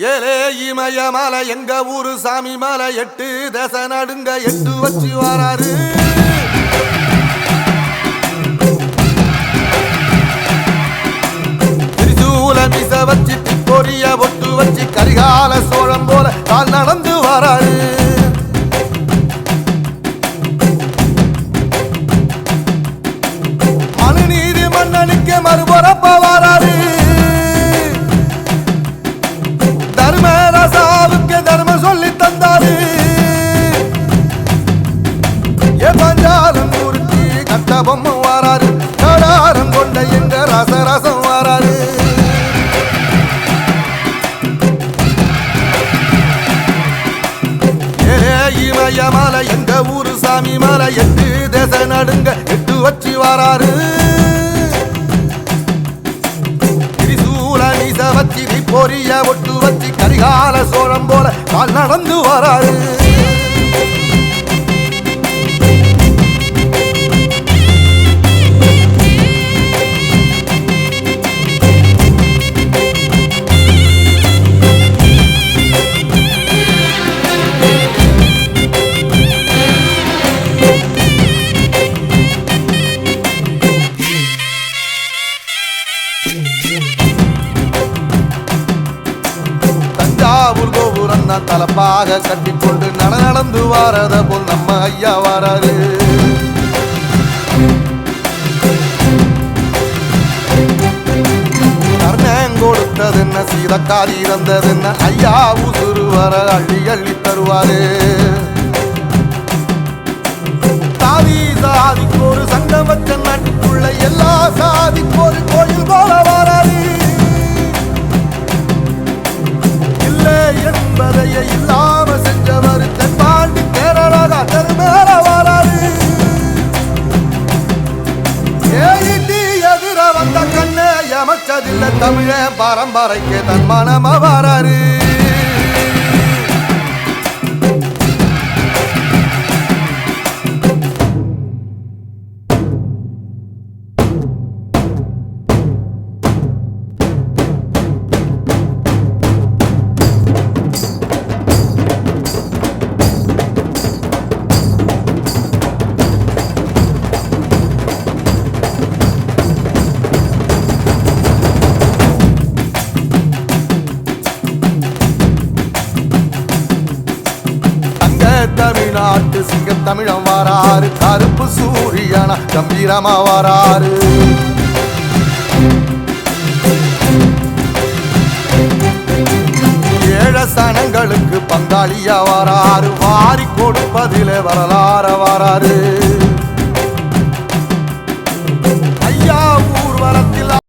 ஏலே இமய மலை எங்க ஊரு சாமி மலை 8 தேச நடுங்க 8 வச்சு வராரு. திரிசூல மிச வச்சு பொரிய ஒட்டு வச்சு கரிகால சோழம் போல கால் நடந்து வராரு. மனுநீதி மன்னனுக்கு மறுபுறப்ப வராரு. தர்மராசாவுக்கு தர்மம் சொல்லி தந்தாரு. பஞ்சாலம் ஊருக்கு கட்ட பொம்மை வராரு. கடாரம் கொண்ட எங்க ரசரசம் வராரு. இமய மலை எங்க ஊரு சாமி மலை 8 தேச நடுங்க 8 வச்சு வராரு. வச்சி பொரிய ஒட்டு வச்சி கரிகால சோழம் போல கால் நடந்து வராரு. தலப்பாக கட்டிக்கொண்டு நடந்து வாரத போல் நம்ம ஐயா வராரு. கர்ணன் கொடுத்தது என்ன சீதக்காரி இறந்தது என்ன ஐயா உசுறு வர அள்ளி அள்ளி தருவாரு. சாதி சாதிக்கு ஒரு சங்கம் வச்ச நாட்டுக்குள்ள எல்லா சாதிக்கு ஒரு கோயில் போல வராரு. என்பதைய இல்லாம செஞ்சவர் தென்பாண்டி கேரளாக தெருமேல வராரு. எதிர வந்த கண்ணே எமச்சதில்லை தமிழ பரம்பரைக்கு தன் மனம வராரு. தமிழ்நாட்டு சிங்க தமிழம் வராரு. கருப்பு சூரியனா கம்பீரமா வராரு. ஏழ சனங்களுக்கு பங்காளியா வராரு. வாரி கொடுப்பதிலே வரலாற வராரு.